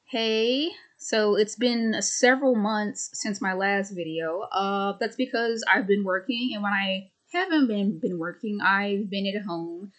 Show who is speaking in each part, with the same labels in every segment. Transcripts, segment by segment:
Speaker 1: Hey, so it's been several months since my last video. That's because I've been working, and when I haven't been working, I've been at home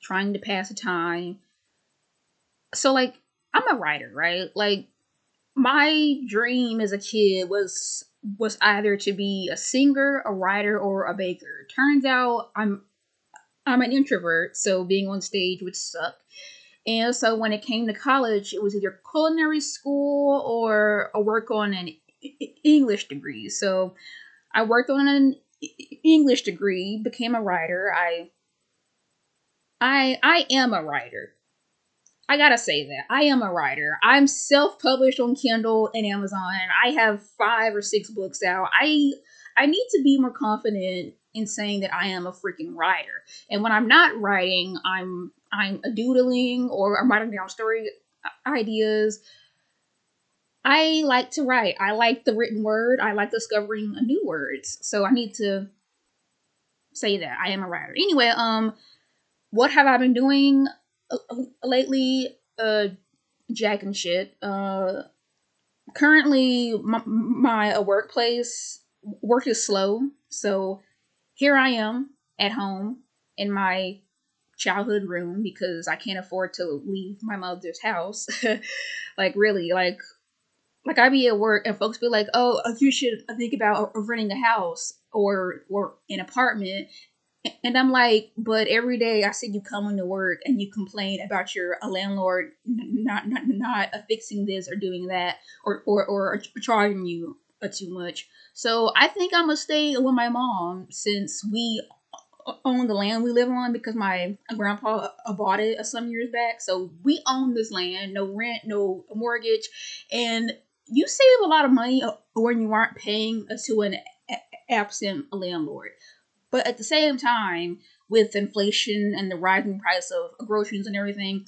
Speaker 1: trying to pass the time. So I'm a writer, right? My dream as a kid was either to be a singer, a writer, or a baker. Turns out I'm an introvert, so being on stage would suck. And so when it came to college, it was either culinary school or a work on an English degree. So I worked on an English degree, became a writer. I am a writer. I gotta say that I am a writer. I'm self-published on Kindle and Amazon. I have 5 or 6 books out. I need to be more confident in saying that I am a freaking writer. And when I'm not writing, I'm a doodling or I'm writing down story ideas. I like to write. I like the written word. I like discovering new words. So I need to say that I am a writer. Anyway, what have I been doing lately? Jack and shit. Currently, my workplace work is slow, so here I am at home in my childhood room because I can't afford to leave my mother's house. Really, I be at work and folks be like, "Oh, you should think about renting a house or an apartment." And I'm like, but every day I see you coming to work and you complain about your a landlord not affixing this or doing that or charging you too much. So I think I'm gonna stay with my mom since we own the land we live on because my grandpa bought it some years back. So we own this land, no rent, no mortgage, and you save a lot of money when you aren't paying to an absent landlord. But at the same time, with inflation and the rising price of groceries and everything,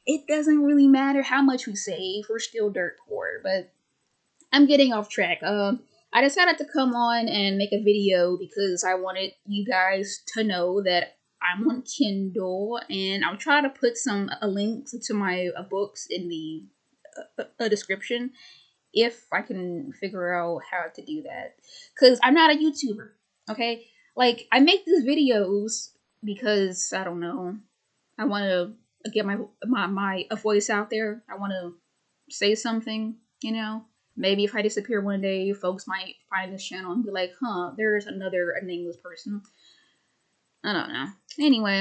Speaker 1: it doesn't really matter how much we save. We're still dirt poor. But I'm getting off track. I decided to come on and make a video because I wanted you guys to know that I'm on Kindle, and I'll try to put some links to my books in the description if I can figure out how to do that. Because I'm not a YouTuber, okay? I make these videos because, I don't know, I want to get my voice out there. I want to say something, you know? Maybe if I disappear one day, folks might find this channel and be like, huh, there's another nameless person. I don't know. Anyway,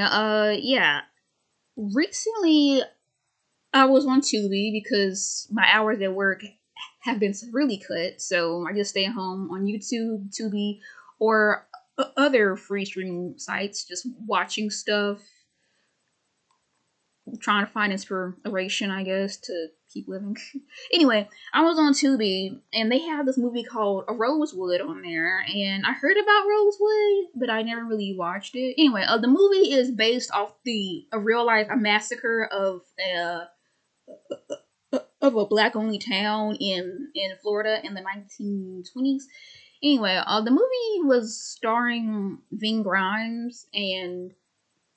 Speaker 1: yeah. Recently, I was on Tubi because my hours at work have been severely cut, so I just stay home on YouTube, Tubi, or other free streaming sites, just watching stuff, trying to find inspiration, I guess, to keep living. Anyway, I was on Tubi, and they have this movie called A Rosewood on there, and I heard about Rosewood, but I never really watched it. Anyway, the movie is based off the a real life a massacre of a black only town in Florida in the 1920s. Anyway, the movie was starring Ving Rhames and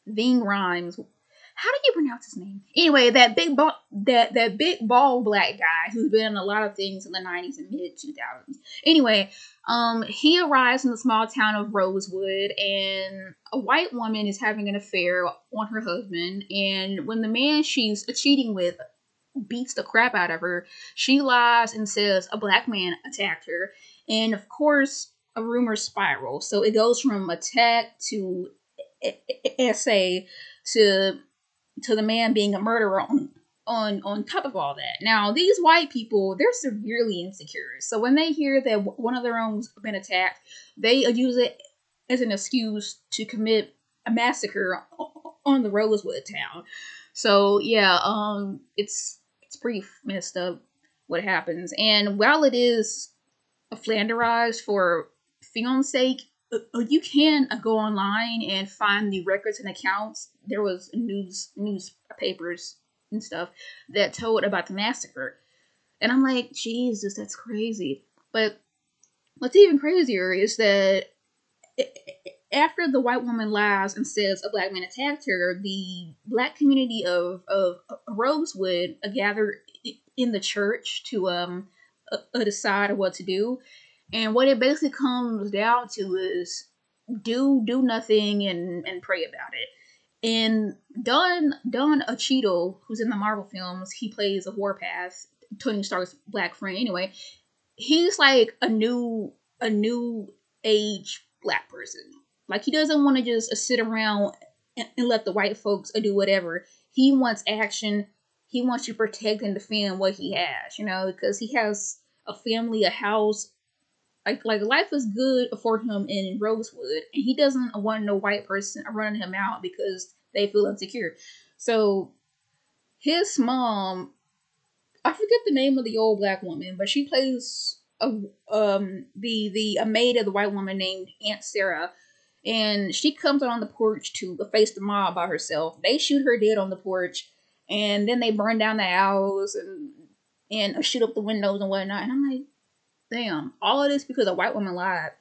Speaker 1: Ving Rhames. How do you pronounce his name? Anyway, that big bald black guy who's been in a lot of things in the 90s and mid 2000s. Anyway, he arrives in the small town of Rosewood, and a white woman is having an affair on her husband. And when the man she's cheating with beats the crap out of her, she lies and says a black man attacked her. And of course, a rumor spirals. So it goes from attack to essay to the man being a murderer on top of all that. Now, these white people, they're severely insecure. So when they hear that one of their own's been attacked, they use it as an excuse to commit a massacre on the Rosewood town. So yeah, it's pretty messed up what happens. And while it is flanderized for film's sake, you can go online and find the records and accounts. There was newspapers and stuff that told about the massacre, and I'm like, Jesus, that's crazy. But what's even crazier is that after the white woman lies and says a black man attacked her, the black community of Rosewood gathered in the church to decide what to do. And what it basically comes down to is do nothing and pray about it. And Don Cheadle, who's in the Marvel films, he plays a Warpath, Tony Stark's black friend. Anyway, he's like a new age black person. Like he doesn't want to just sit around and let the white folks do whatever. He wants action. He wants to protect and defend what he has, because he has a family, a house. Like life is good for him in Rosewood, and he doesn't want no white person running him out because they feel insecure. So his mom, I forget the name of the old black woman, but she plays a maid of the white woman named Aunt Sarah, and she comes out on the porch to face the mob by herself. They shoot her dead on the porch, and then they burn down the house and shoot up the windows and whatnot. And I'm like, damn, all of this because a white woman lied.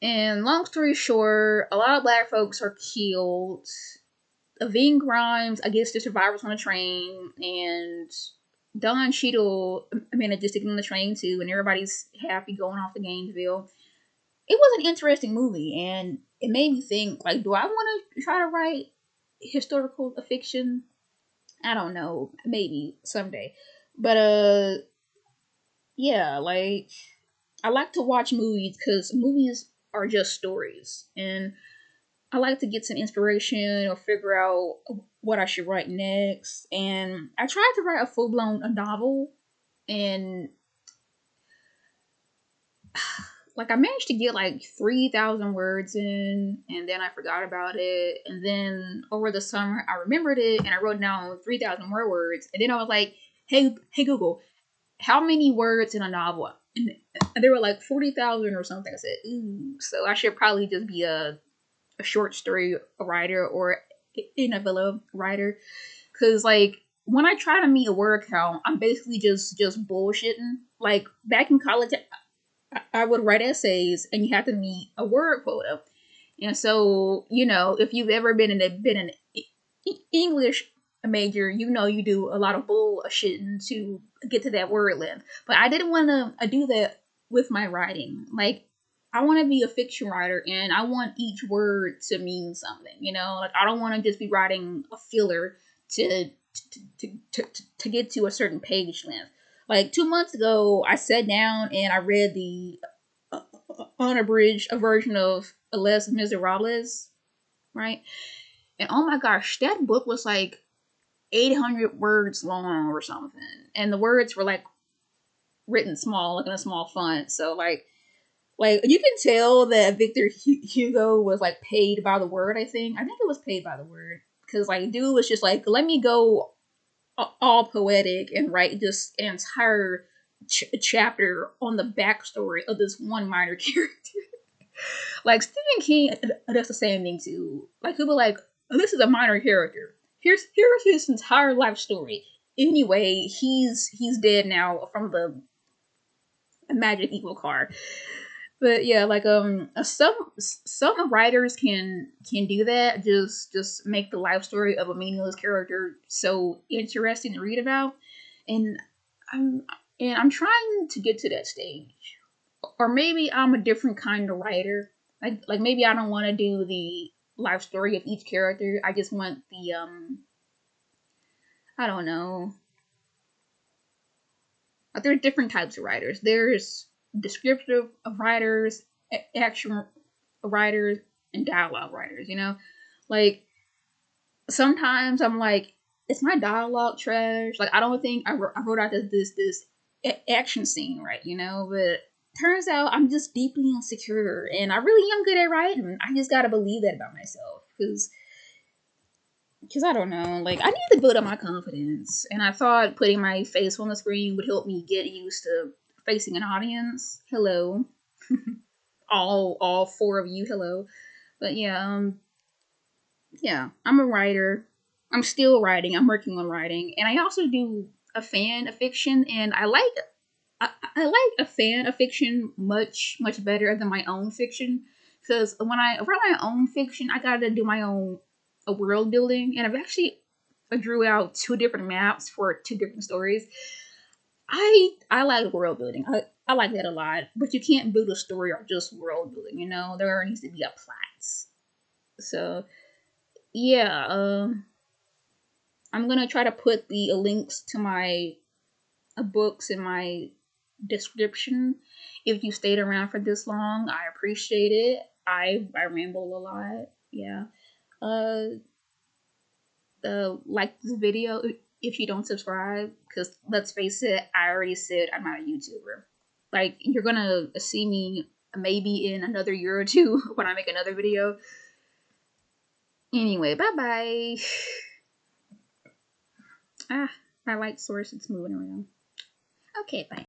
Speaker 1: And long story short, a lot of black folks are killed. Ving Grimes, I guess the survivors on the train, and Don Cheadle manages to get on the train too, and everybody's happy going off to Gainesville. It was an interesting movie, and it made me think, like, do I want to try to write historical fiction? I don't know, maybe someday. But yeah, like I like to watch movies because movies are just stories, and I like to get some inspiration or figure out what I should write next. And I tried to write a full blown novel, and like I managed to get like 3,000 words in, and then I forgot about it. And then over the summer, I remembered it, and I wrote down 3,000 more words. And then I was like, hey Google, how many words in a novel? And they were like 40,000 or something. I said, ooh, so I should probably just be a short story writer or a novella writer. Because like when I try to meet a word count, I'm basically just bullshitting. Like back in college, I would write essays, and you have to meet a word quota. And so, if you've ever been an English major, you do a lot of bullshitting to get to that word length. But I didn't want to do that with my writing. Like, I want to be a fiction writer, and I want each word to mean something. Like I don't want to just be writing a filler to get to a certain page length. Like 2 months ago, I sat down and I read the unabridged version of Les Miserables, right? And oh my gosh, that book was like 800 words long or something. And the words were like written small, like in a small font. So like you can tell that Victor Hugo was like paid by the word. I think it was paid by the word, because like dude was just like, let me go all poetic and write just an entire chapter on the backstory of this one minor character. Like Stephen King does the same thing too. Like he'll be like, oh, this is a minor character. Here's his entire life story. Anyway, he's dead now from the magic evil card. But yeah, like some writers can do that. Just make the life story of a meaningless character so interesting to read about. And I'm trying to get to that stage. Or maybe I'm a different kind of writer. Like maybe I don't want to do the life story of each character. I just want the I don't know. Like there's different types of writers. There's descriptive writers, action writers, and dialogue writers. Like sometimes I'm like, it's my dialogue trash. Like I don't think I wrote out this action scene right. But turns out I'm just deeply insecure, and I really am good at writing. I just gotta believe that about myself, because I don't know, like I need to build up my confidence, and I thought putting my face on the screen would help me get used to facing an audience. Hello, all four of you. Hello, but yeah, I'm a writer. I'm still writing. I'm working on writing, and I also do a fan of fiction, and I like a fan of fiction much better than my own fiction, because when I write my own fiction, I gotta do my own world building, and I've actually drew out 2 different maps for 2 different stories. I like world building. I like that a lot. But you can't build a story or just world building. There needs to be a plot. So yeah, I'm gonna try to put the links to my books in my description. If you stayed around for this long, I appreciate it. I ramble a lot. Yeah. Uh, like this video if you don't subscribe, because let's face it, I already said I'm not a YouTuber. Like, you're gonna see me maybe in another year or two when I make another video. Anyway, bye bye. Ah, my light source, it's moving around. Okay, bye.